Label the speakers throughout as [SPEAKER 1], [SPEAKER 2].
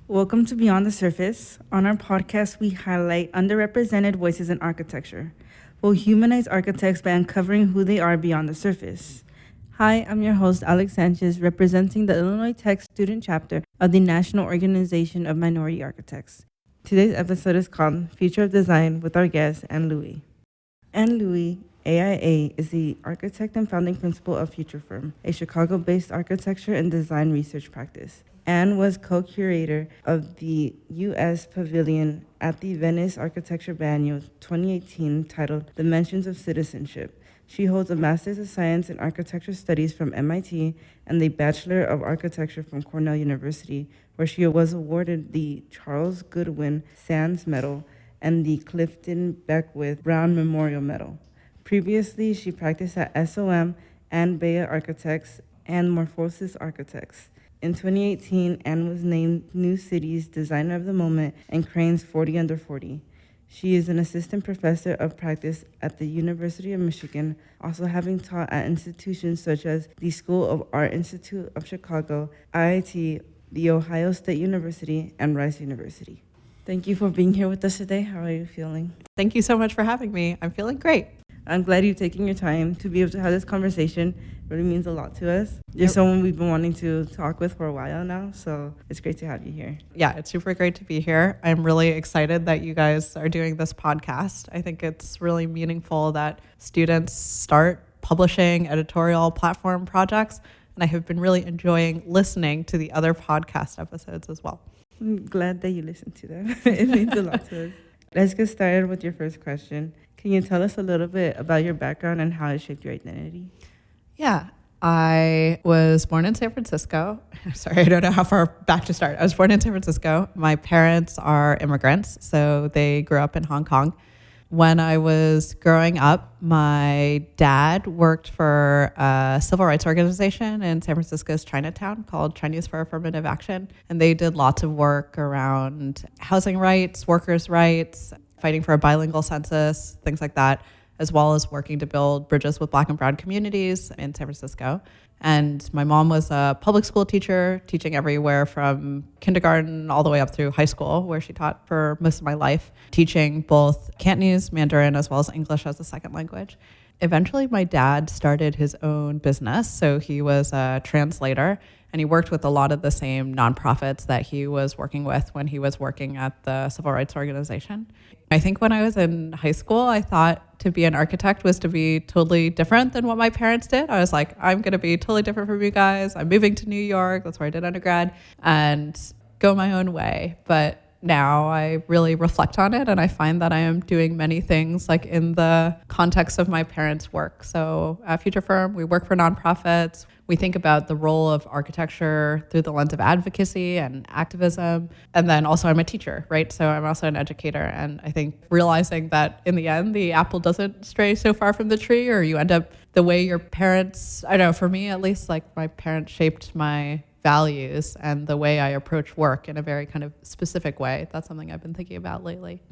[SPEAKER 1] Welcome to Beyond the Surface. On our podcast, we highlight underrepresented voices in architecture. We'll humanize architects by uncovering who they are beyond the surface. Hi, I'm your host, Alex Sanchez, representing the Illinois Tech student chapter of the National Organization of Minority Architects. Today's episode is called Future of Design with our guest, Anne Louis. Anne Louis, AIA, is the architect and founding principal of Future Firm, a Chicago-based architecture and design research practice. Anne was co-curator of the U.S. Pavilion at the Venice Architecture Biennial 2018 titled Dimensions of Citizenship. She holds a Master's of Science in Architecture Studies from MIT and the Bachelor of Architecture from Cornell University, where she was awarded the Charles Goodwin Sands Medal and the Clifton Beckwith Brown Memorial Medal. Previously, she practiced at SOM and Bea Architects and Morphosis Architects. In 2018, Anne was named New City's Designer of the Moment and Crane's 40 Under 40. She is an assistant professor of practice at the University of Michigan, also having taught at institutions such as the School of Art Institute of Chicago, IIT, The Ohio State University, and Rice University. Thank you for being here with us today. How are you feeling?
[SPEAKER 2] Thank you so much for having me. I'm feeling great.
[SPEAKER 1] I'm glad you've taken your time to be able to have this conversation. It really means a lot to us. You're someone we've been wanting to talk with for a while now, so it's great to have you here.
[SPEAKER 2] Yeah, it's super great to be here. I'm really excited that you guys are doing this podcast. I think it's really meaningful that students start publishing editorial platform projects, and I have been really enjoying listening to the other podcast episodes as well.
[SPEAKER 1] I'm glad that you listened to them. It means a lot to us. Let's get started with your first question. Can you tell us a little bit about your background and how it shaped your identity?
[SPEAKER 2] Yeah, I was born in San Francisco. Sorry, I don't know how far back to start. I was born in San Francisco. My parents are immigrants, so they grew up in Hong Kong. When I was growing up, my dad worked for a civil rights organization in San Francisco's Chinatown called Chinese for Affirmative Action. And they did lots of work around housing rights, workers' rights, fighting for a bilingual census, things like that, as well as working to build bridges with Black and brown communities in San Francisco. And my mom was a public school teacher, teaching everywhere from kindergarten all the way up through high school, where she taught for most of my life, teaching both Cantonese, Mandarin, as well as English as a second language. Eventually, my dad started his own business. So he was a translator, and he worked with a lot of the same nonprofits that he was working with when he was working at the civil rights organization. I think when I was in high school, I thought to be an architect was to be totally different than what my parents did. I was like, I'm going to be totally different from you guys. I'm moving to New York. That's where I did undergrad, and go my own way. But now I really reflect on it, and I find that I am doing many things like in the context of my parents' work. So at Future Firm, we work for nonprofits. We think about the role of architecture through the lens of advocacy and activism. And then also I'm a teacher, right? So I'm also an educator. And I think realizing that in the end, the apple doesn't stray so far from the tree, or you end up the way your parents, I don't know, for me at least, like my parents shaped my values and the way I approach work in a very kind of specific way. That's something I've been thinking about lately.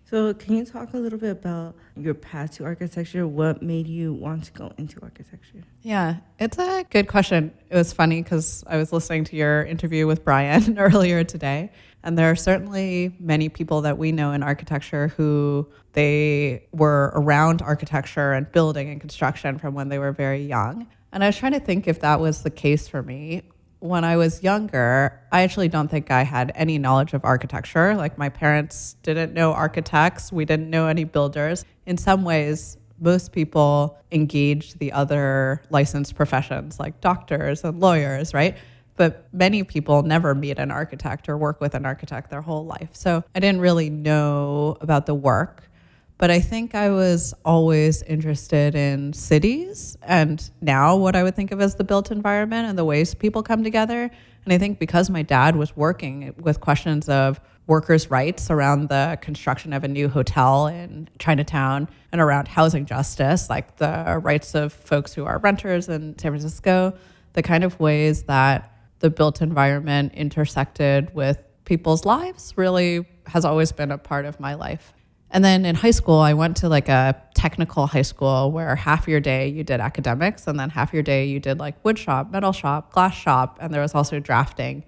[SPEAKER 1] So can you talk a little bit about your path to architecture? What made you want to go into architecture?
[SPEAKER 2] Yeah, it's a good question. It was funny because I was listening to your interview with Brian earlier today, and there are certainly many people that we know in architecture who they were around architecture and building and construction from when they were very young. And I was trying to think if that was the case for me. When I was younger, I actually don't think I had any knowledge of architecture. Like my parents didn't know architects. We didn't know any builders. In some ways, most people engaged the other licensed professions like doctors and lawyers, right? But many people never meet an architect or work with an architect their whole life. So I didn't really know about the work. But I think I was always interested in cities and now what I would think of as the built environment and the ways people come together. And I think because my dad was working with questions of workers' rights around the construction of a new hotel in Chinatown and around housing justice, like the rights of folks who are renters in San Francisco, the kind of ways that the built environment intersected with people's lives really has always been a part of my life. And then in high school, I went to like a technical high school where half your day you did academics and then half your day you did like wood shop, metal shop, glass shop, and there was also drafting.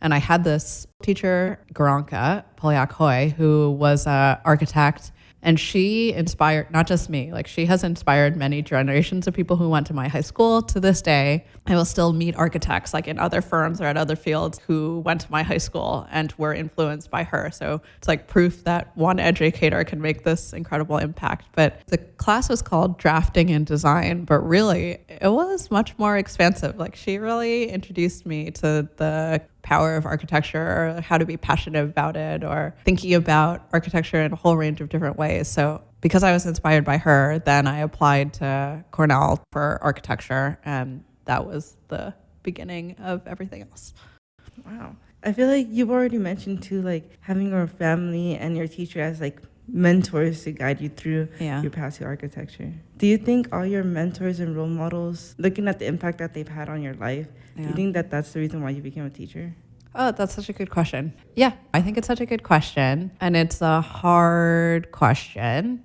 [SPEAKER 2] And I had this teacher, Garanka Polyak Hoy, who was an architect. And she inspired not just me, like she has inspired many generations of people who went to my high school. To this day, I will still meet architects like in other firms or at other fields who went to my high school and were influenced by her. So it's like proof that one educator can make this incredible impact. But the class was called Drafting and Design, but really it was much more expansive. Like she really introduced me to the power of architecture, or how to be passionate about it, or thinking about architecture in a whole range of different ways. So because I was inspired by her, then I applied to Cornell for architecture, and that was the beginning of everything else.
[SPEAKER 1] Wow. I feel like you've already mentioned too, like having your family and your teacher as like mentors to guide you through your path to architecture. Do you think all your mentors and role models, looking at the impact that they've had on your life, do you think that that's the reason why you became a teacher?
[SPEAKER 2] Oh, that's such a good question. Yeah, I think it's such a good question, and it's a hard question.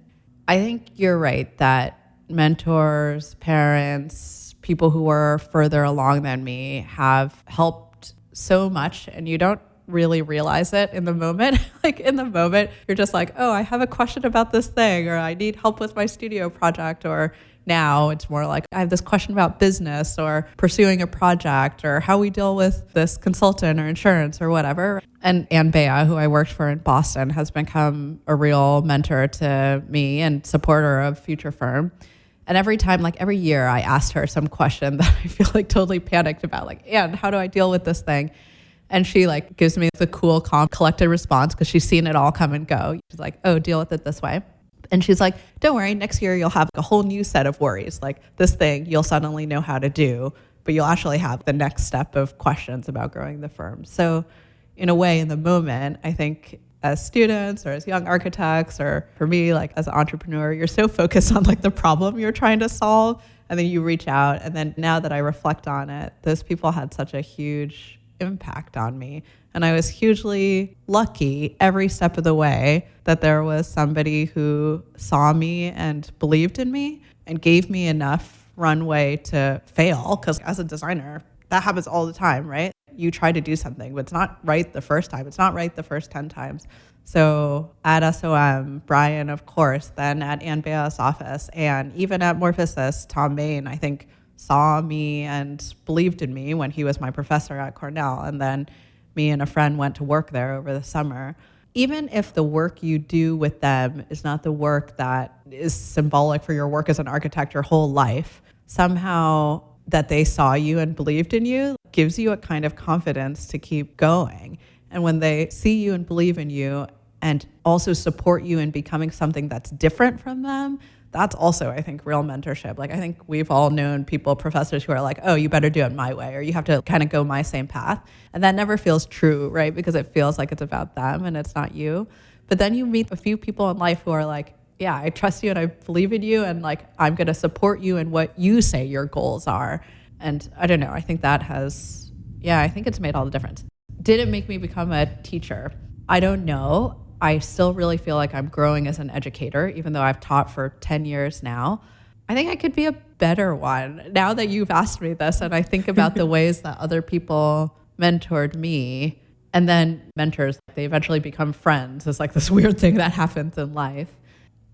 [SPEAKER 2] I think you're right that mentors, parents, people who were further along than me have helped so much, and you don't really realize it in the moment. Like in the moment, you're just like, oh, I have a question about this thing, or I need help with my studio project, or now it's more like I have this question about business or pursuing a project or how we deal with this consultant or insurance or whatever. And Ann Bea, who I worked for in Boston, has become a real mentor to me and supporter of Future Firm. And every time, like every year, I asked her some question that I feel like totally panicked about, like, Ann, how do I deal with this thing? And she like gives me the cool, calm, collected response because she's seen it all come and go. She's like, oh, deal with it this way. And she's like, don't worry, next year you'll have a whole new set of worries. Like this thing you'll suddenly know how to do, but you'll actually have the next step of questions about growing the firm. So in a way, in the moment, I think as students or as young architects, or for me, like as an entrepreneur, you're so focused on like the problem you're trying to solve. And then you reach out. And then now that I reflect on it, those people had such a huge impact on me. And I was hugely lucky every step of the way that there was somebody who saw me and believed in me and gave me enough runway to fail. Because as a designer, that happens all the time, right? You try to do something, but it's not right the first time. It's not right the first 10 times. So at SOM, Brian, of course, then at Ann Bea's office, and even at Morphosis, Tom Main, I think, saw me and believed in me when he was my professor at Cornell. And then me and a friend went to work there over the summer. Even if the work you do with them is not the work that is symbolic for your work as an architect your whole life, somehow that they saw you and believed in you gives you a kind of confidence to keep going. And when they see you and believe in you and also support you in becoming something that's different from them, that's also, I think, real mentorship. Like, I think we've all known people, professors who are like, oh, you better do it my way, or you have to kind of go my same path. And that never feels true, right? Because it feels like it's about them and it's not you. But then you meet a few people in life who are like, yeah, I trust you and I believe in you, and like, I'm going to support you in what you say your goals are. And I don't know, I think that has, I think it's made all the difference. Did it make me become a teacher? I don't know. I still really feel like I'm growing as an educator, even though I've taught for 10 years now. I think I could be a better one now that you've asked me this, and I think about the ways that other people mentored me, and then mentors, they eventually become friends. It's like this weird thing that happens in life.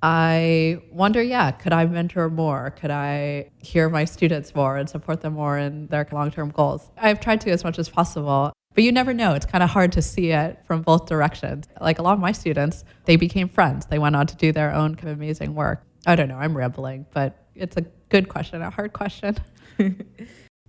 [SPEAKER 2] I wonder, could I mentor more? Could I hear my students more and support them more in their long-term goals? I've tried to as much as possible. But you never know. It's kind of hard to see it from both directions. Like a lot of my students, they became friends. They went on to do their own kind of amazing work. I don't know, I'm rambling, but it's a good question, a hard question.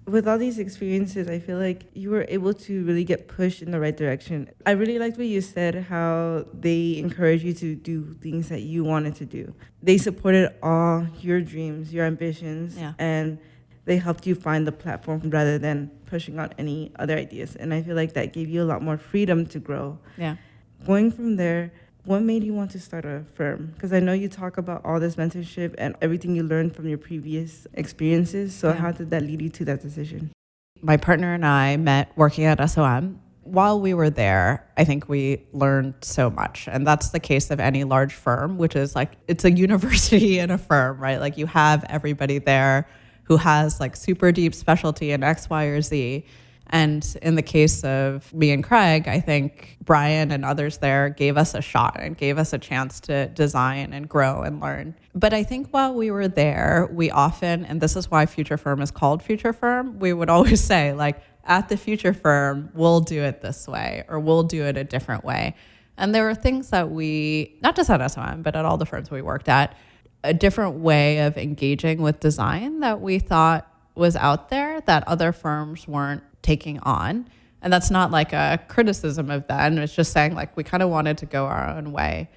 [SPEAKER 1] With all these experiences, I feel like you were able to really get pushed in the right direction. I really liked what you said, how they encouraged you to do things that you wanted to do. They supported all your dreams, your ambitions, and they helped you find the platform rather than pushing on any other ideas. And I feel like that gave you a lot more freedom to grow.
[SPEAKER 2] Yeah.
[SPEAKER 1] Going from there, what made you want to start a firm? Because I know you talk about all this mentorship and everything you learned from your previous experiences. So how did that lead you to that decision?
[SPEAKER 2] My partner and I met working at SOM. While we were there, I think we learned so much. And that's the case of any large firm, which is like, it's a university in a firm, right? Like you have everybody there who has like super deep specialty in X, Y, or Z. And in the case of me and Craig, I think Brian and others there gave us a shot and gave us a chance to design and grow and learn. But I think while we were there, we often, and this is why Future Firm is called Future Firm, we would always say, like, at the Future Firm, we'll do it this way, or we'll do it a different way. And there were things that we, not just at SOM, but at all the firms we worked at, a different way of engaging with design that we thought was out there that other firms weren't taking on. And that's not like a criticism of them. It's just saying, like, we kind of wanted to go our own way.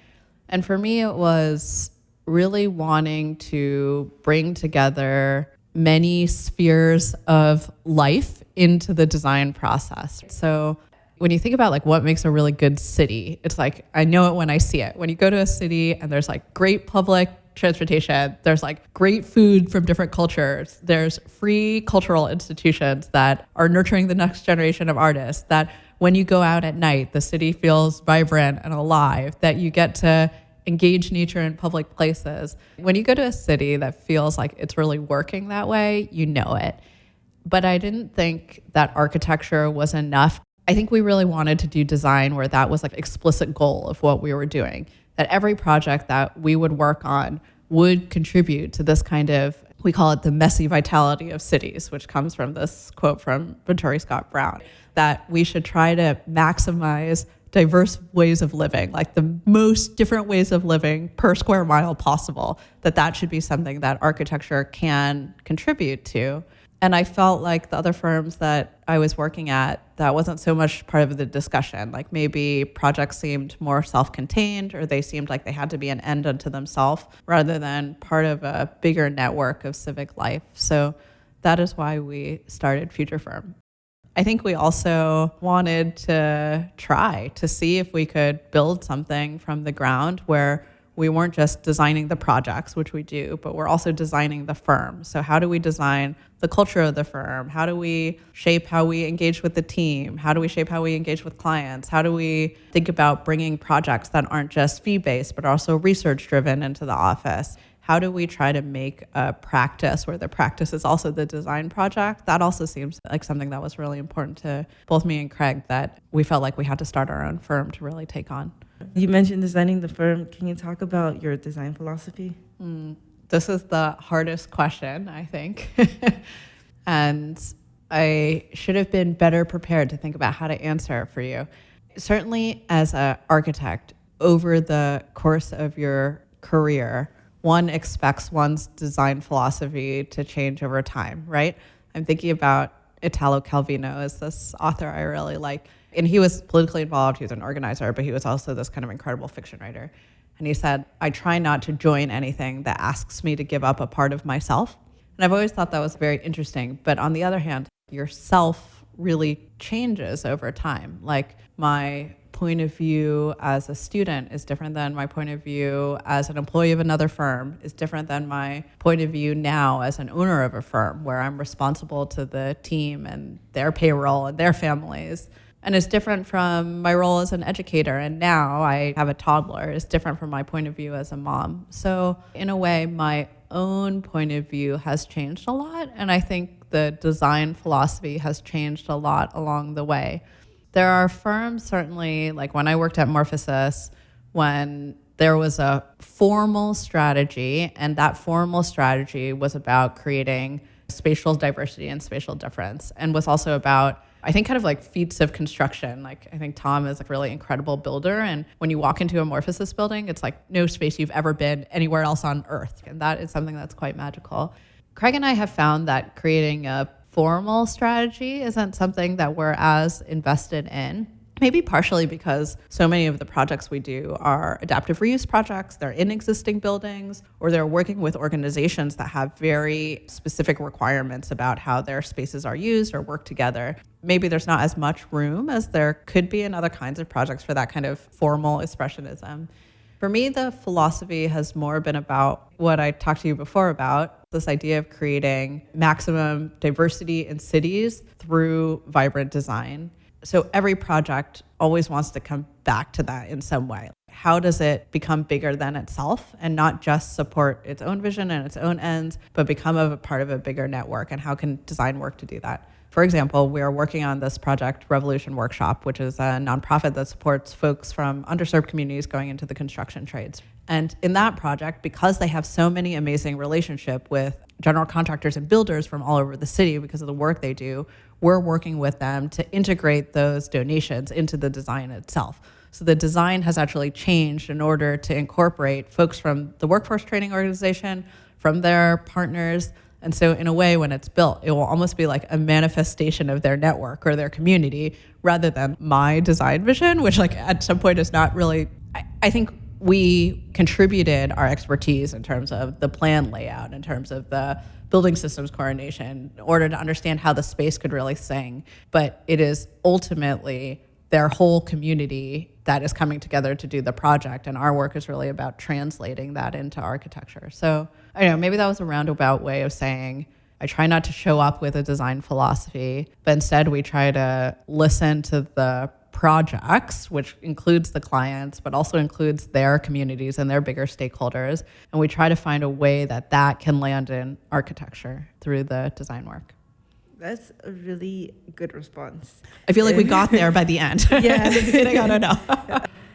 [SPEAKER 2] And for me, it was really wanting to bring together many spheres of life into the design process. So when you think about like what makes a really good city, it's like, I know it when I see it. When you go to a city and there's like great public transportation, there's like great food from different cultures, there's free cultural institutions that are nurturing the next generation of artists, that when you go out at night, the city feels vibrant and alive, that you get to engage nature in public places. When you go to a city that feels like it's really working that way, you know it. But I didn't think that architecture was enough. I think we really wanted to do design where that was like explicit goal of what we were doing, that every project that we would work on would contribute to this kind of, we call it the messy vitality of cities, which comes from this quote from Venturi Scott Brown, that we should try to maximize diverse ways of living, like the most different ways of living per square mile possible, that should be something that architecture can contribute to. And I felt like the other firms that I was working at, that wasn't so much part of the discussion. Like maybe projects seemed more self-contained, or they seemed like they had to be an end unto themselves rather than part of a bigger network of civic life. So that is why we started Future Firm. I think we also wanted to try to see if we could build something from the ground where we weren't just designing the projects, which we do, but we're also designing the firm. So how do we design the culture of the firm? How do we shape how we engage with the team? How do we shape how we engage with clients? How do we think about bringing projects that aren't just fee-based, but also research-driven into the office? How do we try to make a practice where the practice is also the design project? That also seems like something that was really important to both me and Craig, that we felt like we had to start our own firm to really take on.
[SPEAKER 1] You mentioned designing the firm. Can you talk about your design philosophy?
[SPEAKER 2] This is the hardest question, I think. And I should have been better prepared to think about how to answer it for you. Certainly as an architect, over the course of your career, one expects one's design philosophy to change over time, right? I'm thinking about Italo Calvino as this author I really like. And he was politically involved, he was an organizer, but he was also this kind of incredible fiction writer. And he said, I try not to join anything that asks me to give up a part of myself. And I've always thought that was very interesting. But on the other hand, yourself really changes over time. Like my point of view as a student is different than my point of view as an employee of another firm, is different than my point of view now as an owner of a firm where I'm responsible to the team and their payroll and their families. And it's different from my role as an educator. And now I have a toddler. It's different from my point of view as a mom. So in a way, my own point of view has changed a lot. And I think the design philosophy has changed a lot along the way. There are firms, certainly, like when I worked at Morphosis, when there was a formal strategy, and that formal strategy was about creating spatial diversity and spatial difference, and was also about, I think, kind of like feats of construction. Like I think Tom is a really incredible builder, and when you walk into a Morphosis building, it's like no space you've ever been anywhere else on earth, and that is something that's quite magical. Craig and I have found that creating a formal strategy isn't something that we're as invested in. Maybe partially because so many of the projects we do are adaptive reuse projects, they're in existing buildings, or they're working with organizations that have very specific requirements about how their spaces are used or work together. Maybe there's not as much room as there could be in other kinds of projects for that kind of formal expressionism. For me, the philosophy has more been about what I talked to you before about, this idea of creating maximum diversity in cities through vibrant design. So every project always wants to come back to that in some way. How does it become bigger than itself and not just support its own vision and its own ends, but become a part of a bigger network? And how can design work to do that? For example, we are working on this project, Revolution Workshop, which is a nonprofit that supports folks from underserved communities going into the construction trades. And in that project, because they have so many amazing relationships with general contractors and builders from all over the city because of the work they do, we're working with them to integrate those donations into the design itself. So the design has actually changed in order to incorporate folks from the workforce training organization, from their partners. And so in a way, when it's built, it will almost be like a manifestation of their network or their community rather than my design vision, which like at some point is not really, I think we contributed our expertise in terms of the plan layout, in terms of the building systems coordination, in order to understand how the space could really sing. But it is ultimately their whole community that is coming together to do the project, and our work is really about translating that into architecture. So I don't know, maybe that was a roundabout way of saying I try not to show up with a design philosophy, but instead we try to listen to the projects, which includes the clients, but also includes their communities and their bigger stakeholders, and we try to find a way that that can land in architecture through the design work.
[SPEAKER 1] That's a really good response.
[SPEAKER 2] I feel like we got there by the end.
[SPEAKER 1] Yeah.
[SPEAKER 2] At the beginning, I don't know.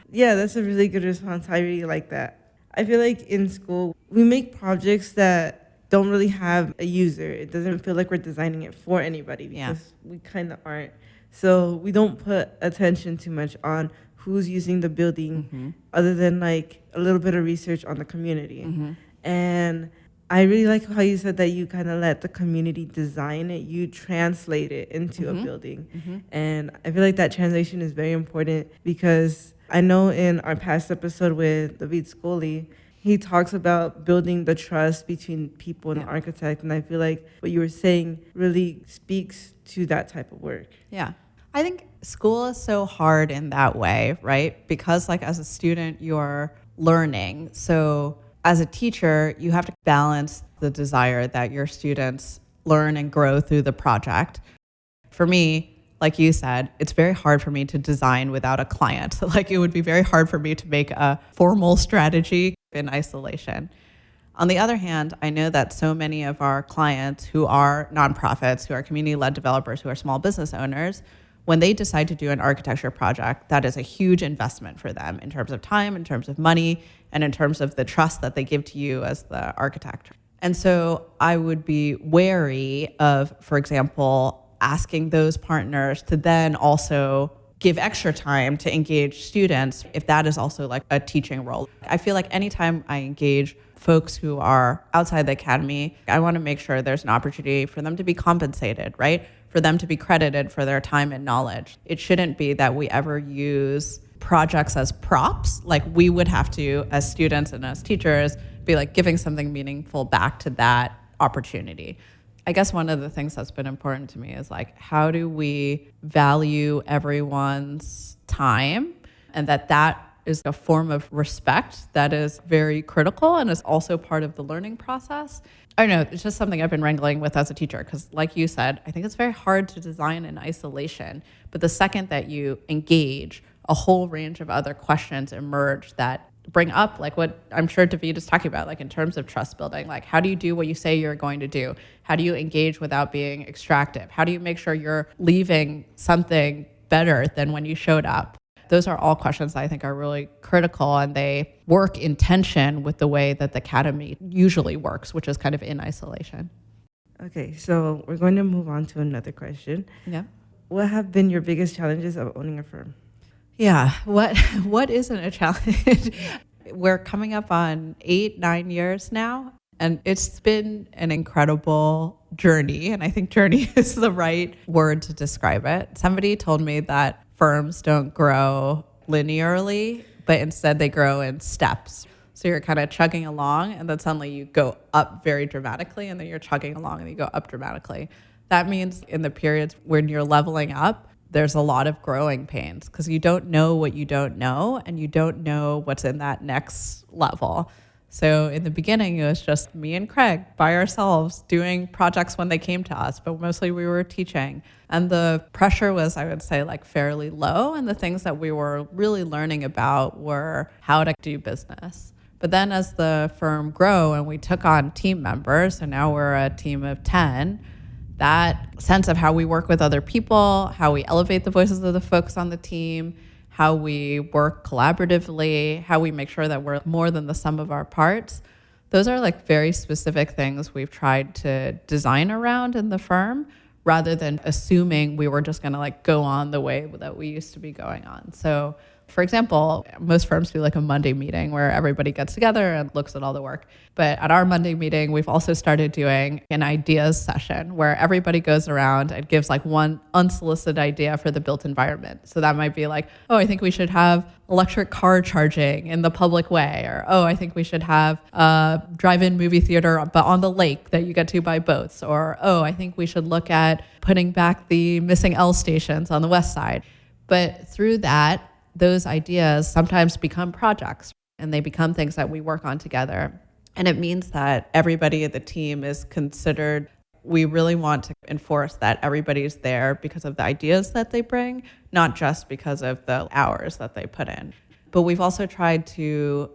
[SPEAKER 1] Yeah, that's a really good response. I really like that. I feel like in school, we make projects that don't really have a user. It doesn't feel like we're designing it for anybody because we kind of aren't. So we don't put attention too much on who's using the building other than like a little bit of research on the community. And I really like how you said that you kind of let the community design it. You translate it into a building. And I feel like that translation is very important because I know in our past episode with David Scully, he talks about building the trust between people and the architect. And I feel like what you were saying really speaks to that type of work.
[SPEAKER 2] Yeah. I think school is so hard in that way, right? Because like as a student, you're learning. So as a teacher, you have to balance the desire that your students learn and grow through the project. For me, like you said, it's very hard for me to design without a client. Like it would be very hard for me to make a formal strategy in isolation. On the other hand, I know that so many of our clients who are nonprofits, who are community-led developers, who are small business owners, when they decide to do an architecture project, that is a huge investment for them in terms of time, in terms of money, and in terms of the trust that they give to you as the architect. And so I would be wary of, for example, asking those partners to then also give extra time to engage students if that is also like a teaching role. I feel like anytime I engage folks who are outside the academy, I want to make sure there's an opportunity for them to be compensated, right? For them to be credited for their time and knowledge. It shouldn't be that we ever use projects as props. Like we would have to, as students and as teachers, be like giving something meaningful back to that opportunity. I guess one of the things that's been important to me is like, how do we value everyone's time, and that is a form of respect that is very critical and is also part of the learning process. I don't know, it's just something I've been wrangling with as a teacher because like you said, I think it's very hard to design in isolation, but the second that you engage, a whole range of other questions emerge that bring up like what I'm sure David is talking about, like in terms of trust building, like how do you do what you say you're going to do? How do you engage without being extractive? How do you make sure you're leaving something better than when you showed up? Those are all questions that I think are really critical, and they work in tension with the way that the academy usually works, which is kind of in isolation.
[SPEAKER 1] Okay, so we're going to move on to another question.
[SPEAKER 2] Yeah.
[SPEAKER 1] What have been your biggest challenges of owning a firm?
[SPEAKER 2] Yeah, what isn't a challenge? We're coming up on 8-9 years now, and it's been an incredible journey, and I think journey is the right word to describe it. Somebody told me that firms don't grow linearly, but instead they grow in steps. So you're kind of chugging along, and then suddenly you go up very dramatically, and then you're chugging along and you go up dramatically. That means in the periods when you're leveling up, there's a lot of growing pains because you don't know what you don't know, and you don't know what's in that next level. So in the beginning, it was just me and Craig by ourselves doing projects when they came to us, but mostly we were teaching. And the pressure was, I would say, like fairly low. And the things that we were really learning about were how to do business. But then as the firm grew and we took on team members, and now we're a team of 10, that sense of how we work with other people, how we elevate the voices of the folks on the team, how we work collaboratively, how we make sure that we're more than the sum of our parts. Those are like very specific things we've tried to design around in the firm rather than assuming we were just going to like go on the way that we used to be going on. So for example, most firms do like a Monday meeting where everybody gets together and looks at all the work. But at our Monday meeting, we've also started doing an ideas session where everybody goes around and gives like one unsolicited idea for the built environment. So that might be like, oh, I think we should have electric car charging in the public way, or oh, I think we should have a drive-in movie theater but on the lake that you get to by boats, or oh, I think we should look at putting back the missing L stations on the west side. But through that, those ideas sometimes become projects and they become things that we work on together. And it means that everybody at the team is considered. We really want to enforce that everybody's there because of the ideas that they bring, not just because of the hours that they put in. But we've also tried to,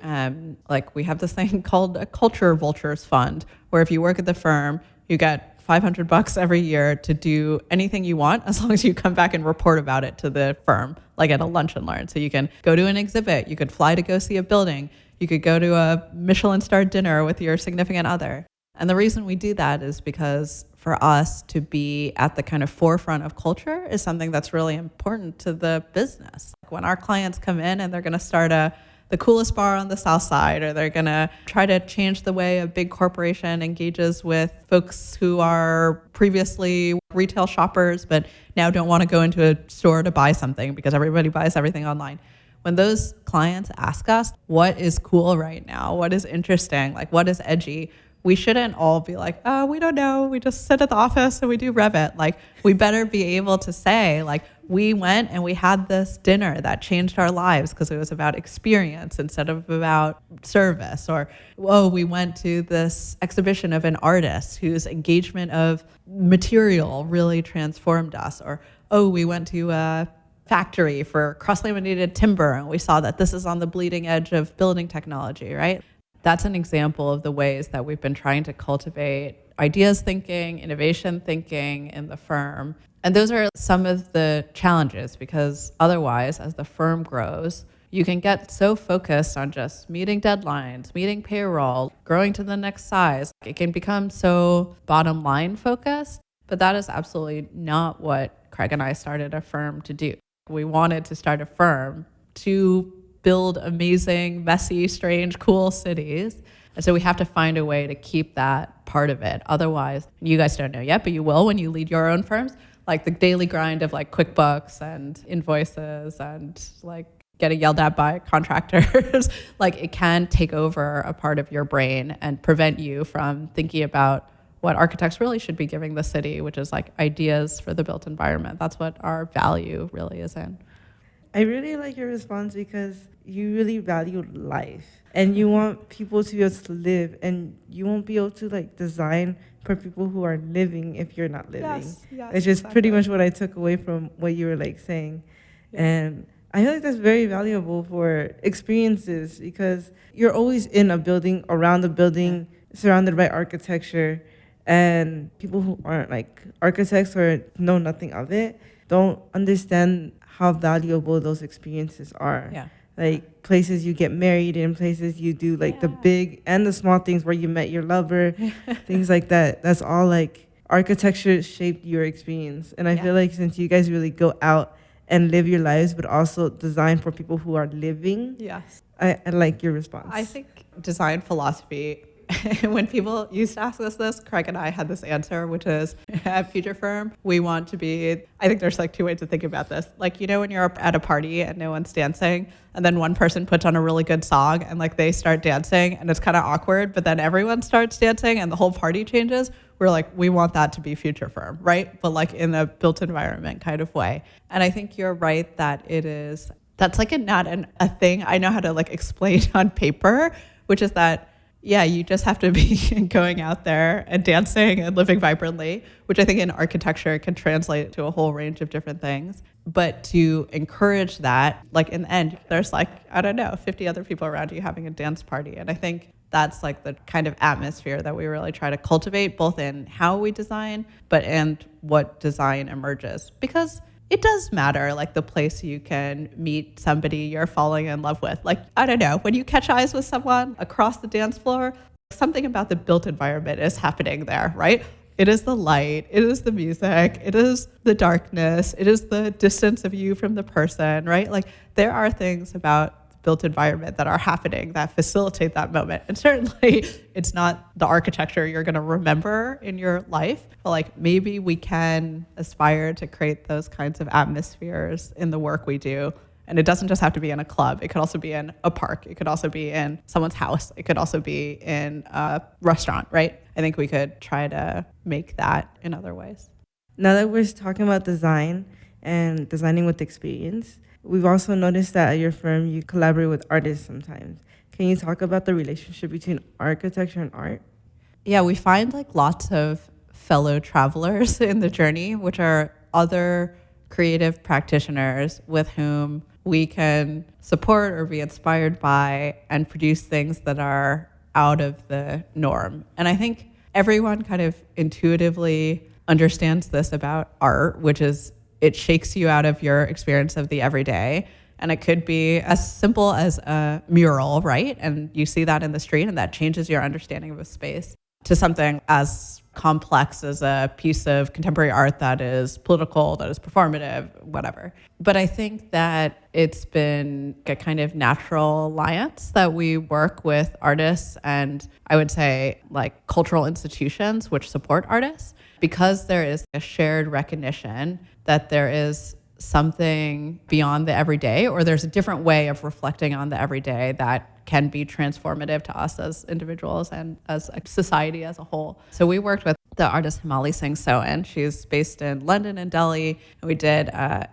[SPEAKER 2] we have this thing called a Culture Vultures Fund, where if you work at the firm, you get $500 every year to do anything you want as long as you come back and report about it to the firm, like at a lunch and learn. So you can go to an exhibit, you could fly to go see a building, you could go to a Michelin-starred dinner with your significant other. And the reason we do that is because for us to be at the kind of forefront of culture is something that's really important to the business. Like when our clients come in and they're going to start the coolest bar on the South Side, or they're going to try to change the way a big corporation engages with folks who are previously retail shoppers but now don't want to go into a store to buy something because everybody buys everything online. When those clients ask us, what is cool right now? What is interesting? Like, what is edgy? We shouldn't all be like, oh, we don't know. We just sit at the office and we do Revit. Like, we better be able to say, like, we went and we had this dinner that changed our lives because it was about experience instead of about service. Or, oh, we went to this exhibition of an artist whose engagement of material really transformed us. Or, oh, we went to a factory for cross-laminated timber and we saw that this is on the bleeding edge of building technology, right? That's an example of the ways that we've been trying to cultivate ideas thinking, innovation thinking in the firm. And those are some of the challenges because otherwise, as the firm grows, you can get so focused on just meeting deadlines, meeting payroll, growing to the next size. It can become so bottom line focused, but that is absolutely not what Craig and I started a firm to do. We wanted to start a firm to build amazing, messy, strange, cool cities. And so we have to find a way to keep that part of it. Otherwise, you guys don't know yet, but you will when you lead your own firms, like the daily grind of like QuickBooks and invoices and like getting yelled at by contractors, like it can take over a part of your brain and prevent you from thinking about what architects really should be giving the city, which is like ideas for the built environment. That's what our value really is in.
[SPEAKER 1] I really like your response because you really value life and you want people to be able to live, and you won't be able to like design for people who are living if you're not living.
[SPEAKER 2] Yes,
[SPEAKER 1] it's just pretty much what I took away from what you were like saying. Yeah. And I feel like that's very valuable for experiences because you're always in a building, around a building, surrounded by architecture, and people who aren't like architects or know nothing of it don't understand how valuable those experiences are.
[SPEAKER 2] Yeah.
[SPEAKER 1] Like places you get married in, places you do like the big and the small things where you met your lover, things like that. That's all like architecture shaped your experience. And I feel like since you guys really go out and live your lives, but also design for people who are living.
[SPEAKER 2] Yes.
[SPEAKER 1] I like your response.
[SPEAKER 2] I think design philosophy, when people used to ask us this, Craig and I had this answer, which is at Future Firm, we want to be, I think there's like two ways to think about this. Like, you know, when you're at a party and no one's dancing, and then one person puts on a really good song and like they start dancing and it's kind of awkward, but then everyone starts dancing and the whole party changes. We're like, we want that to be Future Firm, right? But like in a built environment kind of way. And I think you're right that it is, that's like a thing I know how to like explain on paper, which is that yeah, you just have to be going out there and dancing and living vibrantly, which I think in architecture can translate to a whole range of different things. But to encourage that, like in the end, there's like, I don't know, 50 other people around you having a dance party. And I think That's like the kind of atmosphere that we really try to cultivate, both in how we design, but and what design emerges. Because it does matter, like the place you can meet somebody you're falling in love with. Like, I don't know, when you catch eyes with someone across the dance floor, something about the built environment is happening there, right? It is the light, it is the music, it is the darkness, it is the distance of you from the person, right? Like, there are things about built environment that are happening that facilitate that moment. And certainly it's not the architecture you're going to remember in your life, but like maybe we can aspire to create those kinds of atmospheres in the work we do. And it doesn't just have to be in a club. It could also be in a park. It could also be in someone's house. It could also be in a restaurant, right? I think we could try to make that in other ways.
[SPEAKER 1] Now that we're talking about design and designing with experience, we've also noticed that at your firm, you collaborate with artists sometimes. Can you talk about the relationship between architecture and art?
[SPEAKER 2] Yeah, we find like lots of fellow travelers in the journey, which are other creative practitioners with whom we can support or be inspired by and produce things that are out of the norm. And I think everyone kind of intuitively understands this about art, which is it shakes you out of your experience of the everyday. And it could be as simple as a mural, right? And you see that in the street and that changes your understanding of a space, to something as complex as a piece of contemporary art that is political, that is performative, whatever. But I think that it's been a kind of natural alliance that we work with artists and I would say like cultural institutions which support artists, because there is a shared recognition that there is something beyond the everyday, or there's a different way of reflecting on the everyday that can be transformative to us as individuals and as a society as a whole. So we worked with the artist Himali Singh Sohan. She's based in London and Delhi. And we did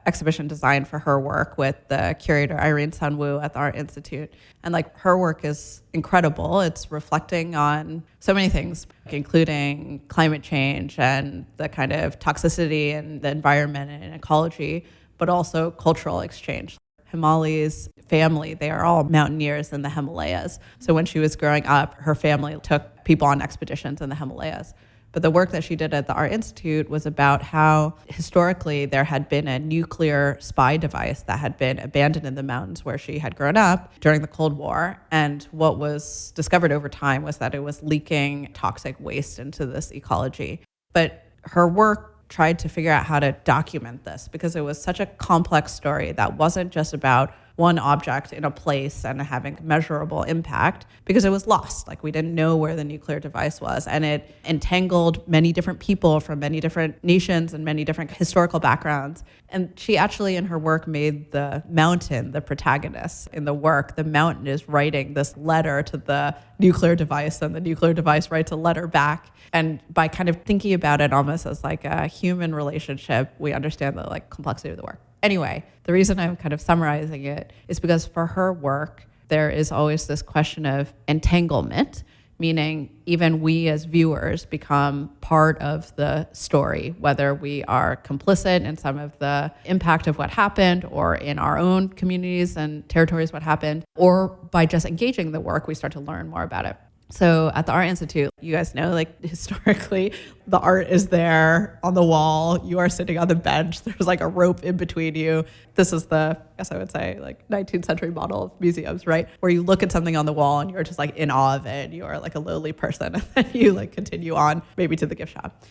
[SPEAKER 2] exhibition design for her work with the curator Irene Sunwoo at the Art Institute. And like her work is incredible. It's reflecting on so many things, including climate change and the kind of toxicity in the environment and ecology, but also cultural exchange. Himali's family, they are all mountaineers in the Himalayas. So when she was growing up, her family took people on expeditions in the Himalayas. But the work that she did at the Art Institute was about how historically there had been a nuclear spy device that had been abandoned in the mountains where she had grown up during the Cold War. And what was discovered over time was that it was leaking toxic waste into this ecology. But her work tried to figure out how to document this because it was such a complex story that wasn't just about one object in a place and having measurable impact, because it was lost. Like we didn't know where the nuclear device was, and it entangled many different people from many different nations and many different historical backgrounds. And she actually in her work made the mountain the protagonist in the work. The mountain is writing this letter to the nuclear device and the nuclear device writes a letter back. And by kind of thinking about it almost as like a human relationship, we understand the like complexity of the work. Anyway, the reason I'm kind of summarizing it is because for her work, there is always this question of entanglement, meaning even we as viewers become part of the story, whether we are complicit in some of the impact of what happened or in our own communities and territories what happened, or by just engaging the work, we start to learn more about it. So at the Art Institute, you guys know, like historically, the art is there on the wall. You are sitting on the bench. There's like a rope in between you. This is the, I guess I would say, like 19th century model of museums, right? Where you look at something on the wall and you're just like in awe of it. You are like a lowly person and then you like continue on maybe to the gift shop.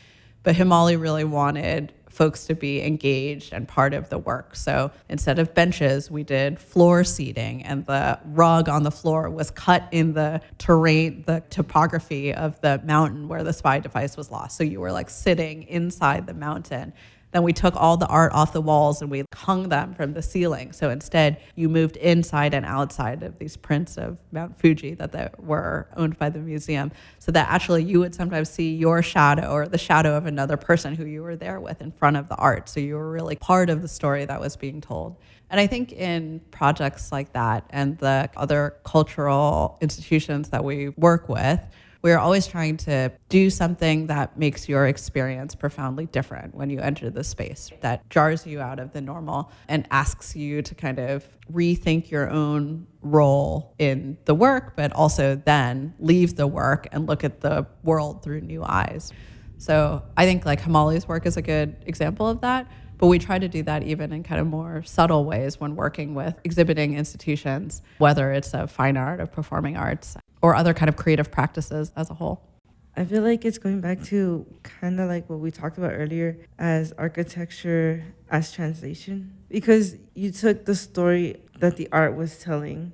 [SPEAKER 2] But Himali really wanted folks to be engaged and part of the work. So instead of benches, we did floor seating, and the rug on the floor was cut in the terrain, the topography of the mountain where the spy device was lost. So you were like sitting inside the mountain. Then we took all the art off the walls and we hung them from the ceiling. So instead, you moved inside and outside of these prints of Mount Fuji that were owned by the museum, so that actually you would sometimes see your shadow or the shadow of another person who you were there with in front of the art. So you were really part of the story that was being told. And I think in projects like that and the other cultural institutions that we work with, we're always trying to do something that makes your experience profoundly different when you enter the space, that jars you out of the normal and asks you to kind of rethink your own role in the work, but also then leave the work and look at the world through new eyes. So I think like Hamali's work is a good example of that, but we try to do that even in kind of more subtle ways when working with exhibiting institutions, whether it's of fine art, of performing arts, or other kind of creative practices as a whole.
[SPEAKER 1] I feel like it's going back to kind of like what we talked about earlier as architecture as translation, because you took the story that the art was telling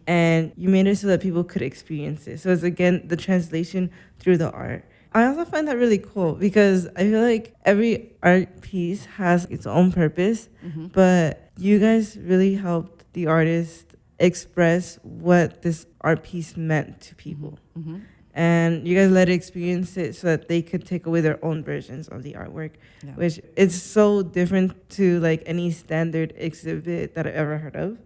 [SPEAKER 1] and you made it so that people could experience it. So it's again the translation through the art. I also find that really cool because I feel like every art piece has its own purpose, but you guys really helped the artist express what this art piece meant to people. And you guys let it experience it so that they could take away their own versions of the artwork, which is so different to like any standard exhibit that I've ever heard of,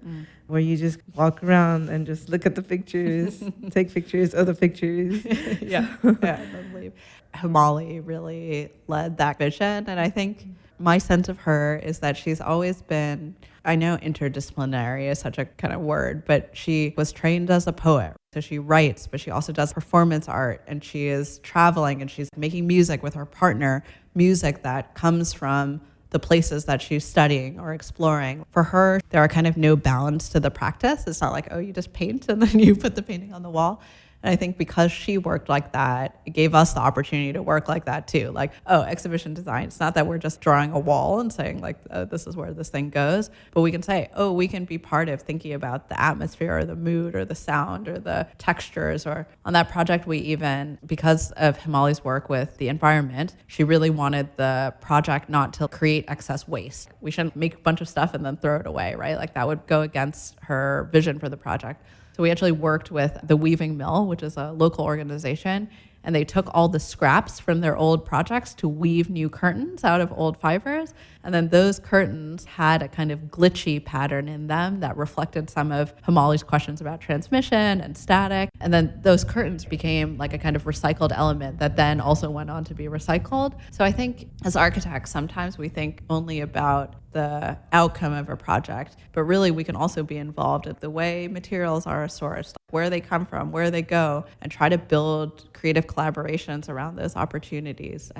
[SPEAKER 1] where you just walk around and just look at the pictures, take pictures of the pictures.
[SPEAKER 2] Yeah, lovely. Hamali really led that vision, and I think my sense of her is that she's always been, I know interdisciplinary is such a kind of word, but she was trained as a poet. So she writes, but she also does performance art, and she is traveling and she's making music with her partner, music that comes from the places that she's studying or exploring. For her, there are kind of no bounds to the practice. It's not like, oh, you just paint and then you put the painting on the wall. And I think because she worked like that, it gave us the opportunity to work like that too. Like, oh, exhibition design. It's not that we're just drawing a wall and saying like, oh, this is where this thing goes. But we can say, oh, we can be part of thinking about the atmosphere or the mood or the sound or the textures. Or on that project, we even, because of Hamali's work with the environment, she really wanted the project not to create excess waste. We shouldn't make a bunch of stuff and then throw it away, right? Like that would go against her vision for the project. So we actually worked with the Weaving Mill, which is a local organization, and they took all the scraps from their old projects to weave new curtains out of old fibers. And then those curtains had a kind of glitchy pattern in them that reflected some of Hamali's questions about transmission and static. And then those curtains became like a kind of recycled element that then also went on to be recycled. So I think as architects, sometimes we think only about the outcome of a project, but really we can also be involved in the way materials are sourced, where they come from, where they go, and try to build creative collaborations around those opportunities.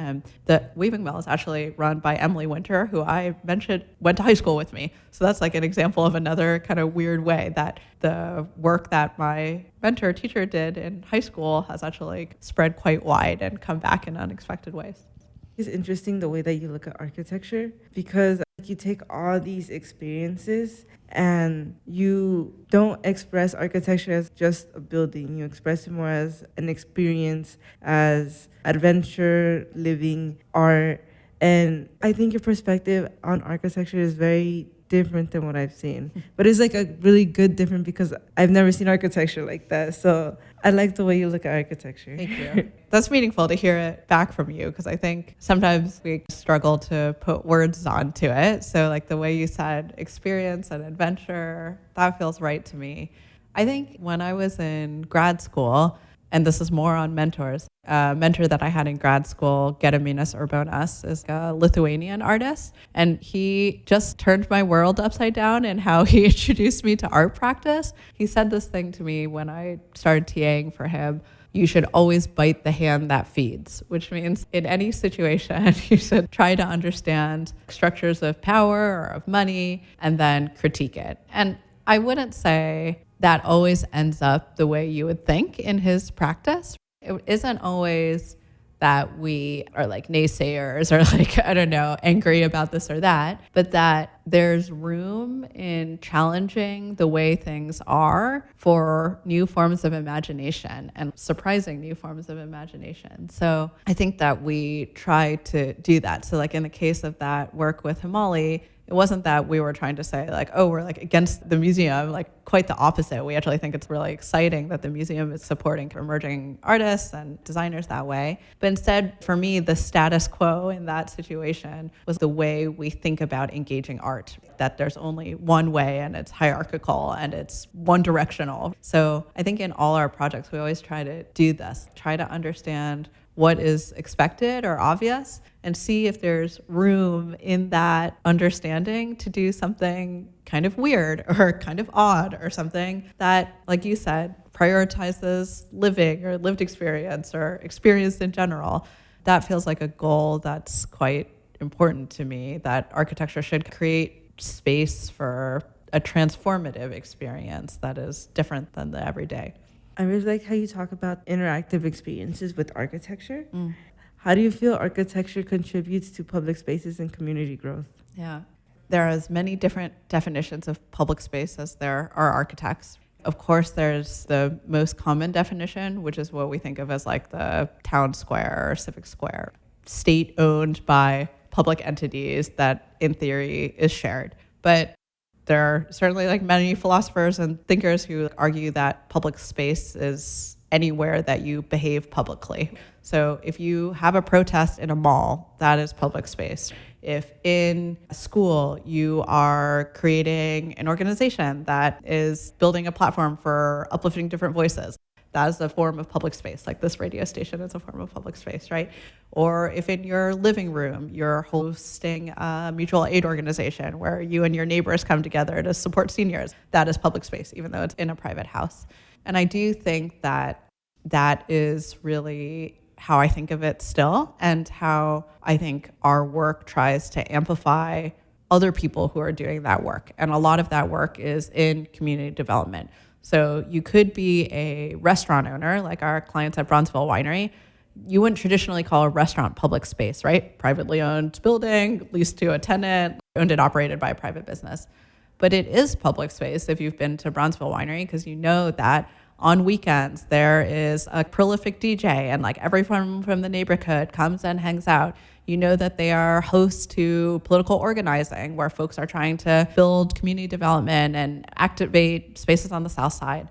[SPEAKER 2] The Weaving Mill is actually run by Emily Winter, who I mentioned went to high school with me. So that's like an example of another kind of weird way that the work that my mentor teacher did in high school has actually spread quite wide and come back in unexpected ways.
[SPEAKER 1] It's interesting the way that you look at architecture because you take all these experiences and you don't express architecture as just a building. You express it more as an experience, as adventure, living, art. And I think your perspective on architecture is very different than what I've seen. But it's like a really good different because I've never seen architecture like that. So I like the way you look at architecture.
[SPEAKER 2] Thank you. That's meaningful to hear it back from you because I think sometimes we struggle to put words onto it. So like the way you said experience and adventure, that feels right to me. I think when I was in grad school, and this is more on mentors. A mentor that I had in grad school, Gediminas Urbonas, is a Lithuanian artist. And he just turned my world upside down in how he introduced me to art practice. He said this thing to me when I started TAing for him. You should always bite the hand that feeds, which means in any situation, you should try to understand structures of power or of money and then critique it. And I wouldn't say that always ends up the way you would think in his practice. It isn't always that we are like naysayers or like, I don't know, angry about this or that, but that there's room in challenging the way things are for new forms of imagination and surprising new forms of imagination. So I think that we try to do that. So like in the case of that work with Hamali, it wasn't that we were trying to say like, oh, we're like against the museum, like quite the opposite. We actually think it's really exciting that the museum is supporting emerging artists and designers that way. But instead, for me, the status quo in that situation was the way we think about engaging art, that there's only one way and it's hierarchical and it's one directional. So I think in all our projects, we always try to do this, try to understand what is expected or obvious and see if there's room in that understanding to do something kind of weird or kind of odd or something that, like you said, prioritizes living or lived experience or experience in general. That feels like a goal that's quite important to me, that architecture should create space for a transformative experience that is different than the everyday.
[SPEAKER 1] I really like how you talk about interactive experiences with architecture. How do you feel architecture contributes to public spaces and community growth?
[SPEAKER 2] Yeah. There are as many different definitions of public space as there are architects. Of course, there's the most common definition, which is what we think of as like the town square or civic square, state-owned by public entities that in theory is shared. But there are certainly like many philosophers and thinkers who argue that public space is anywhere that you behave publicly. So if you have a protest in a mall, that is public space. If in a school you are creating an organization that is building a platform for uplifting different voices, that is a form of public space, like this radio station is a form of public space, right? Or if in your living room, you're hosting a mutual aid organization where you and your neighbors come together to support seniors, that is public space, even though it's in a private house. And I do think that that is really how I think of it still, and how I think our work tries to amplify other people who are doing that work. And a lot of that work is in community development. So you could be a restaurant owner, like our clients at Bronzeville Winery. You wouldn't traditionally call a restaurant public space, right? Privately owned building, leased to a tenant, owned and operated by a private business. But it is public space if you've been to Bronzeville Winery, because you know that on weekends there is a prolific DJ and like everyone from the neighborhood comes and hangs out. You know that they are hosts to political organizing where folks are trying to build community development and activate spaces on the South Side.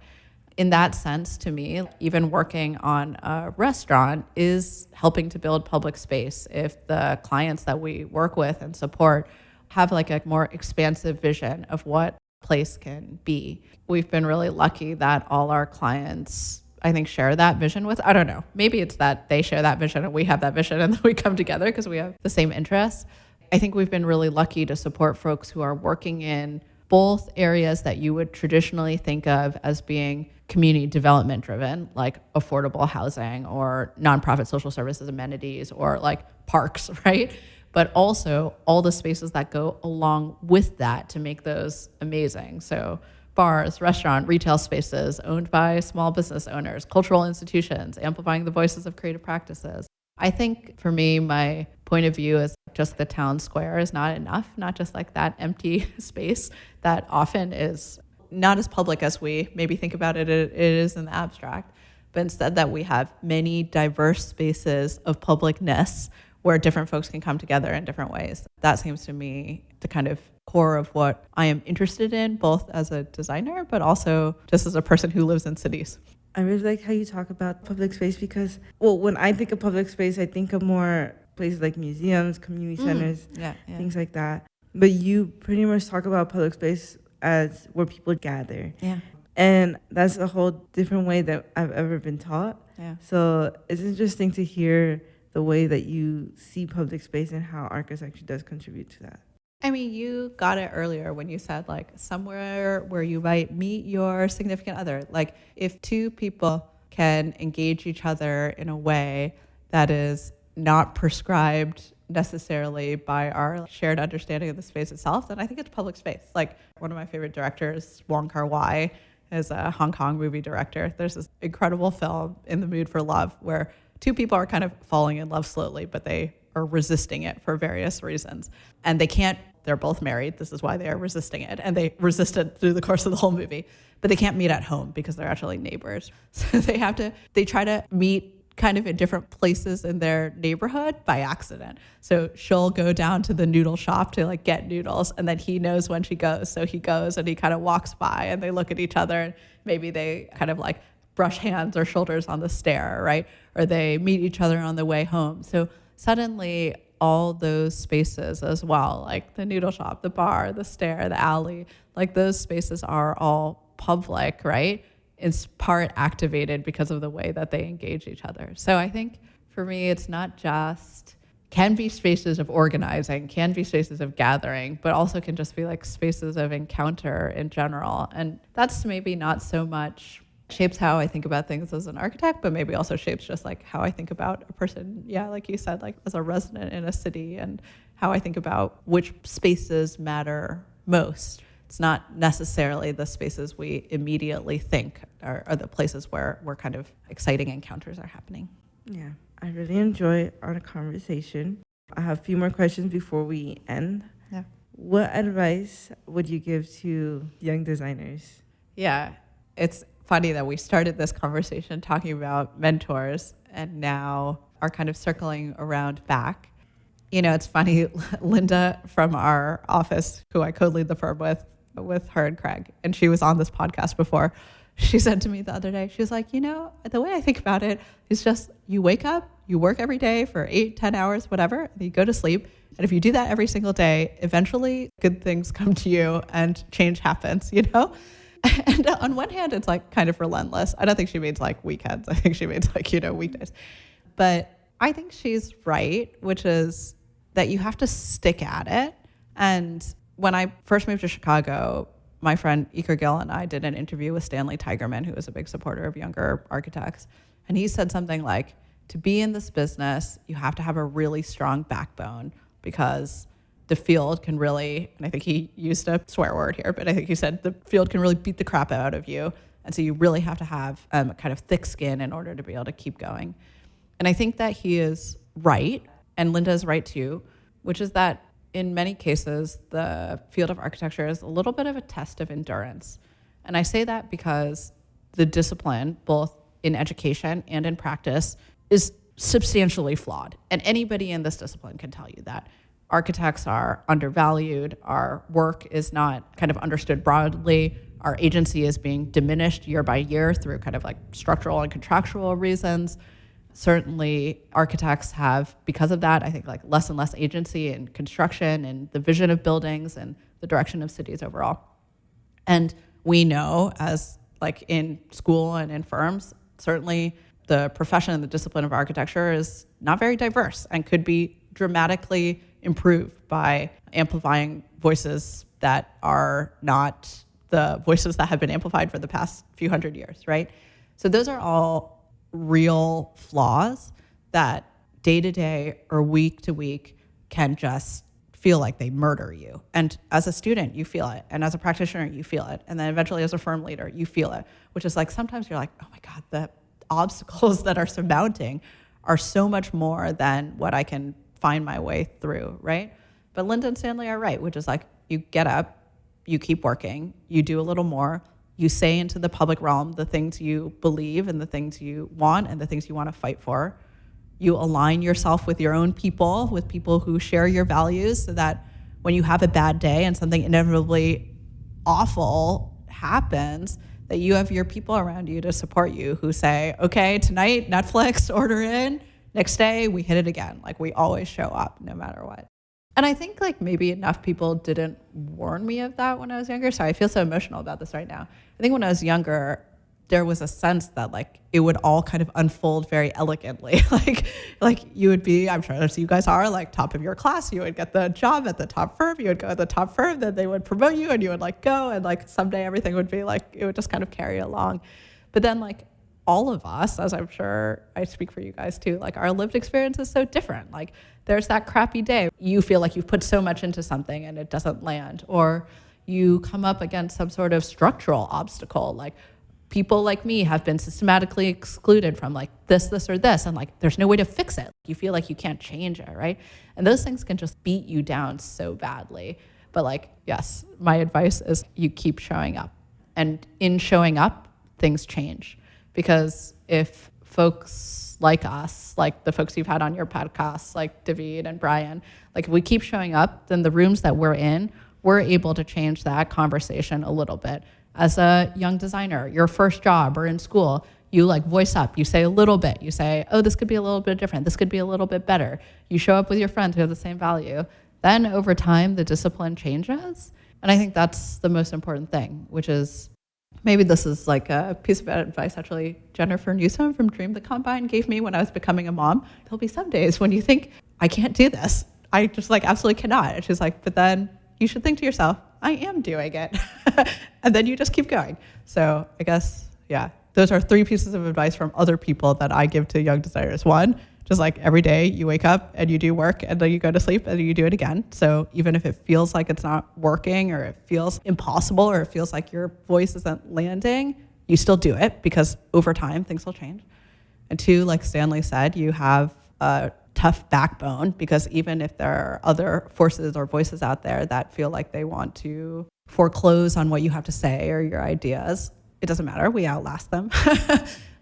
[SPEAKER 2] In that sense, to me, even working on a restaurant is helping to build public space if the clients that we work with and support have like a more expansive vision of what place can be. We've been really lucky that all our clients, I think, share that vision with, I don't know, maybe it's that they share that vision and we have that vision and then we come together because we have the same interests. I think we've been really lucky to support folks who are working in both areas that you would traditionally think of as being community development driven, like affordable housing or nonprofit social services amenities or like parks, right? But also all the spaces that go along with that to make those amazing. So bars, restaurant, retail spaces owned by small business owners, cultural institutions, amplifying the voices of creative practices. I think for me, my point of view is just the town square is not enough, not just like that empty space that often is not as public as we maybe think about it is in the abstract, but instead that we have many diverse spaces of publicness where different folks can come together in different ways. That seems to me the kind of core of what I am interested in, both as a designer, but also just as a person who lives in cities.
[SPEAKER 1] I really like how you talk about public space because, well, when I think of public space, I think of more places like museums, community centers, things like that. But you pretty much talk about public space as where people gather.
[SPEAKER 2] Yeah.
[SPEAKER 1] And that's a whole different way that I've ever been taught.
[SPEAKER 2] Yeah.
[SPEAKER 1] So it's interesting to hear the way that you see public space and how architecture does contribute to that.
[SPEAKER 2] I mean, you got it earlier when you said like somewhere where you might meet your significant other. Like if two people can engage each other in a way that is not prescribed necessarily by our shared understanding of the space itself, then I think it's public space. Like one of my favorite directors, Wong Kar-wai, is a Hong Kong movie director. There's this incredible film, In the Mood for Love, where two people are kind of falling in love slowly, but they are resisting it for various reasons. And they're both married. This is why they are resisting it. And they resist it through the course of the whole movie. But they can't meet at home because they're actually neighbors. So they try to meet kind of in different places in their neighborhood by accident. So she'll go down to the noodle shop to like get noodles, and then he knows when she goes. So he goes and he kind of walks by and they look at each other and maybe they kind of like brush hands or shoulders on the stair, right? Or they meet each other on the way home. So suddenly all those spaces as well, like the noodle shop, the bar, the stair, the alley, like those spaces are all public, right? It's part activated because of the way that they engage each other. So I think For me, it's not just, can be spaces of organizing, can be spaces of gathering, but also can just be like spaces of encounter in general. And that's maybe not so much shapes how I think about things as an architect, but maybe also shapes just like how I think about a person. Yeah, like you said, like as a resident in a city, and how I think about which spaces matter most. It's not necessarily the spaces we immediately think are the places where kind of exciting encounters are happening.
[SPEAKER 1] Yeah, I really enjoy our conversation. I have a few more questions before we end.
[SPEAKER 2] Yeah.
[SPEAKER 1] What advice would you give to young designers?
[SPEAKER 2] Yeah, it's funny that we started this conversation talking about mentors and now are kind of circling around back. You know, it's funny, Linda from our office, who I co-lead the firm with her and Craig, and she was on this podcast before. She said to me the other day, she was like, you know, the way I think about it is just you wake up, you work every day for 8-10 hours, whatever, and you go to sleep. And if you do that every single day, eventually good things come to you and change happens, you know? And on one hand, it's like kind of relentless. I don't think she means like weekends. I think she means like, you know, weekdays. But I think she's right, which is that you have to stick at it. And when I first moved to Chicago, my friend Iker Gill and I did an interview with Stanley Tigerman, who is a big supporter of younger architects. And he said something like, to be in this business, you have to have a really strong backbone, because the field can really, and I think he used a swear word here, but I think he said the field can really beat the crap out of you. And so you really have to have kind of thick skin in order to be able to keep going. And I think that he is right, and Linda is right too, which is that in many cases, the field of architecture is a little bit of a test of endurance. And I say that because the discipline, both in education and in practice, is substantially flawed. And anybody in this discipline can tell you that. Architects are undervalued, our work is not kind of understood broadly, our agency is being diminished year by year through kind of like structural and contractual reasons. Certainly architects have, because of that, I think like less and less agency in construction and the vision of buildings and the direction of cities overall. And we know, as like in school and in firms, certainly the profession and the discipline of architecture is not very diverse and could be dramatically improved by amplifying voices that are not the voices that have been amplified for the past few hundred years, right? So those are all real flaws that day to day or week to week can just feel like they murder you. And as a student, you feel it. And as a practitioner, you feel it. And then eventually as a firm leader, you feel it, which is like sometimes you're like, oh my God, the obstacles that are surmounting are so much more than what I can find my way through, right? But Linda and Stanley are right, which is like you get up, you keep working, you do a little more, you say into the public realm the things you believe and the things you want and the things you want to fight for. You align yourself with your own people, with people who share your values, so that when you have a bad day and something inevitably awful happens, that you have your people around you to support you who say, okay, tonight, Netflix, order in. Next day, we hit it again. Like we always show up no matter what. And I think like maybe enough people didn't warn me of that when I was younger. Sorry, I feel so emotional about this right now. I think when I was younger, there was a sense that like it would all kind of unfold very elegantly. like you would be, I'm sure as you guys are, like top of your class, you would get the job at the top firm, you would go at the top firm, then they would promote you and you would like go, and like someday everything would be like, it would just kind of carry along. But then like all of us, as I'm sure I speak for you guys too, like our lived experience is so different. Like there's that crappy day. You feel like you've put so much into something and it doesn't land, or you come up against some sort of structural obstacle. Like people like me have been systematically excluded from like this, or this, and like there's no way to fix it. You feel like you can't change it, right? And those things can just beat you down so badly. But like, yes, my advice is you keep showing up. And in showing up, things change. Because if folks like us, like the folks you've had on your podcasts, like David and Brian, like if we keep showing up, then the rooms that we're in, we're able to change that conversation a little bit. As a young designer, your first job or in school, you like voice up, you say a little bit, you say, oh, this could be a little bit different, this could be a little bit better. You show up with your friends who have the same value. Then over time, the discipline changes. And I think that's the most important thing, which is Maybe this is like a piece of advice actually Jennifer Newsom from Dream the Combine gave me when I was becoming a mom. There'll be some days when you think, I can't do this. I just like absolutely cannot. And she's like, but then you should think to yourself, I am doing it. And then you just keep going. So I guess, yeah, those are 3 pieces of advice from other people that I give to young designers. 1, just like every day you wake up and you do work and then you go to sleep and you do it again. So even if it feels like it's not working or it feels impossible or it feels like your voice isn't landing, you still do it because over time things will change. And 2, like Stanley said, you have a tough backbone because even if there are other forces or voices out there that feel like they want to foreclose on what you have to say or your ideas, it doesn't matter. We outlast them.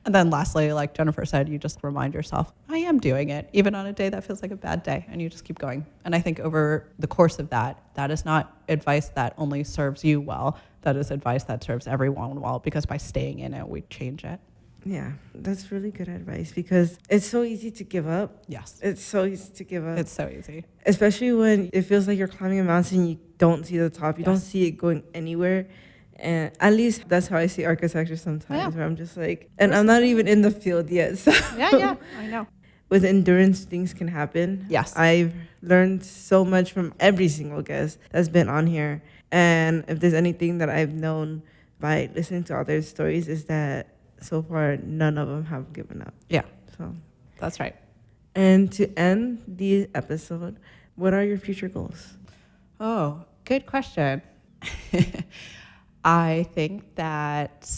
[SPEAKER 2] And then lastly, like Jennifer said, you just remind yourself, I am doing it, even on a day that feels like a bad day, and you just keep going. And I think over the course of that, that is not advice that only serves you well. That is advice that serves everyone well, because by staying in it, we change it.
[SPEAKER 1] Yeah, that's really good advice because it's so easy to give up.
[SPEAKER 2] Yes.
[SPEAKER 1] It's so easy to give up.
[SPEAKER 2] It's so easy.
[SPEAKER 1] Especially when it feels like you're climbing a mountain, you don't see the top, you don't
[SPEAKER 2] Yes.
[SPEAKER 1] see it going anywhere. And at least that's how I see architecture sometimes, where I'm just like, and I'm not even in the field yet. So
[SPEAKER 2] Yeah, I know.
[SPEAKER 1] with endurance, things can happen.
[SPEAKER 2] Yes.
[SPEAKER 1] I've learned so much from every single guest that's been on here. And if there's anything that I've known by listening to others' stories is that so far, none of them have given up.
[SPEAKER 2] Yeah,
[SPEAKER 1] So,
[SPEAKER 2] that's right.
[SPEAKER 1] and to end the episode, what are your future goals?
[SPEAKER 2] Oh, good question. I think that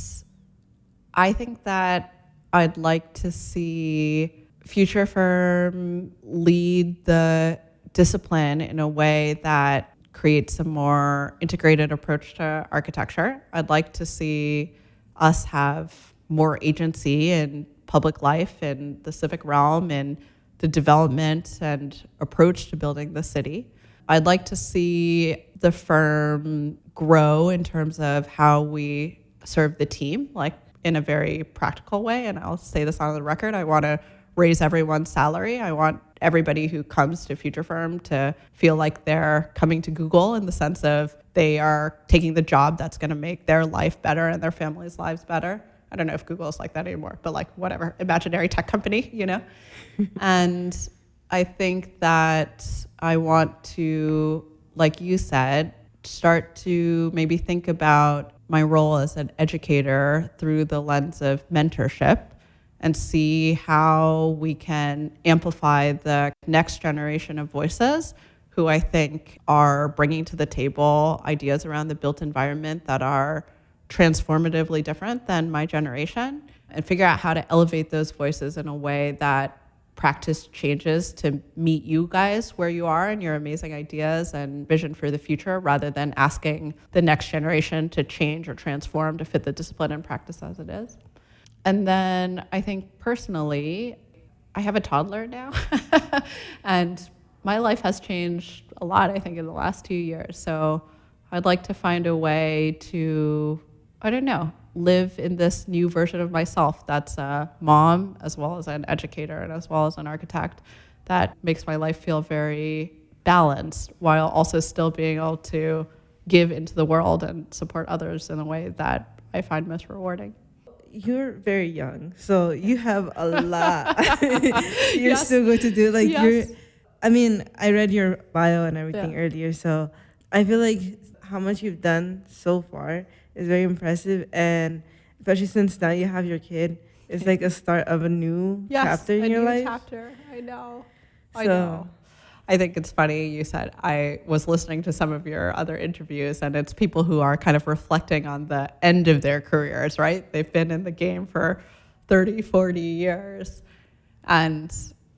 [SPEAKER 2] I'd like to see Future Firm lead the discipline in a way that creates a more integrated approach to architecture. I'd like to see us have more agency in public life and the civic realm and the development and approach to building the city. I'd like to see the firm grow in terms of how we serve the team, like in a very practical way. And I'll say this on the record, I want to raise everyone's salary. I want everybody who comes to Future Firm to feel like they're coming to Google in the sense of they are taking the job that's going to make their life better and their families' lives better. I don't know if Google is like that anymore, but like whatever, imaginary tech company, you know? And I think that I want to, like you said, start to maybe think about my role as an educator through the lens of mentorship and see how we can amplify the next generation of voices who I think are bringing to the table ideas around the built environment that are transformatively different than my generation, and figure out how to elevate those voices in a way that practice changes to meet you guys where you are and your amazing ideas and vision for the future, rather than asking the next generation to change or transform to fit the discipline and practice as it is. And then I think personally, I have a toddler now and my life has changed a lot, I think, in the last 2 years. So I'd like to find a way to, I don't know, live in this new version of myself that's a mom as well as an educator and as well as an architect that makes my life feel very balanced while also still being able to give into the world and support others in a way that I find most rewarding.
[SPEAKER 1] You're very young, so you have a lot. You're
[SPEAKER 2] Yes.
[SPEAKER 1] still going to do like
[SPEAKER 2] Yes.
[SPEAKER 1] I mean, I read your bio and everything
[SPEAKER 2] Yeah.
[SPEAKER 1] earlier, so I feel like how much you've done so far is very impressive, and especially since now you have your kid, it's like a start of a new chapter in
[SPEAKER 2] a
[SPEAKER 1] your
[SPEAKER 2] new
[SPEAKER 1] life.
[SPEAKER 2] chapter. I know. I
[SPEAKER 1] So-
[SPEAKER 2] know. I think it's funny you said, I was listening to some of your other interviews, and it's people who are kind of reflecting on the end of their careers, right? They've been in the game for 30, 40 years. And,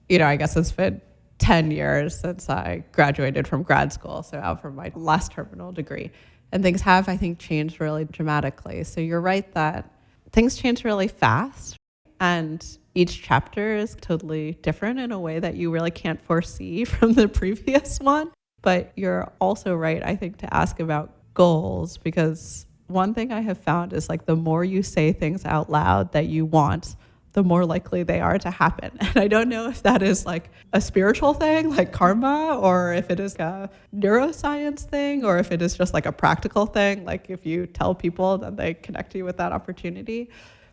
[SPEAKER 2] you know, I guess it's been 10 years since I graduated from grad school, so out from my last terminal degree. And things have, I think, changed really dramatically. So you're right that things change really fast, and each chapter is totally different in a way that you really can't foresee from the previous one. But you're also right, I think, to ask about goals, because one thing I have found is like the more you say things out loud that you want, the more likely they are to happen. And I don't know if that is like a spiritual thing, like karma, or if it is a neuroscience thing, or if it is just like a practical thing. Like if you tell people, then they connect you with that opportunity.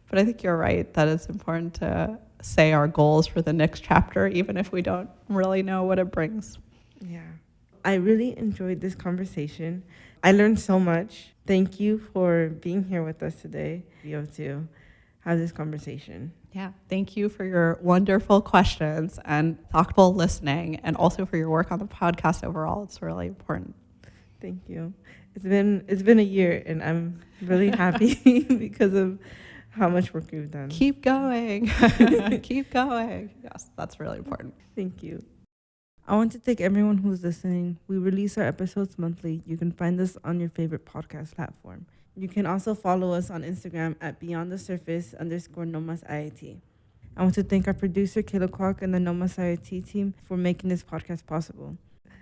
[SPEAKER 2] But I think you're right that it's important to say our goals for the next chapter, even if we don't really know what it brings.
[SPEAKER 1] Yeah. I really enjoyed this conversation. I learned so much. Thank you for being here with us today. Be able to have this conversation.
[SPEAKER 2] Yeah, thank you for your wonderful questions and thoughtful listening, and also for your work on the podcast overall. It's really important.
[SPEAKER 1] Thank you. It's been a year, and I'm really happy because of how much work we've done.
[SPEAKER 2] Keep going. Keep going. Yes, that's really important.
[SPEAKER 1] Thank you. I want to thank everyone who's listening. We release our episodes monthly. You can find us on your favorite podcast platform. You can also follow us on Instagram at beyondthesurface_Nomas IIT. I want to thank our producer, Kayla Kwok, and the Nomas IIT team for making this podcast possible.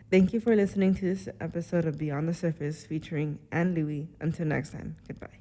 [SPEAKER 1] Thank you for listening to this episode of Beyond the Surface featuring Anne Louie. Until next time, goodbye.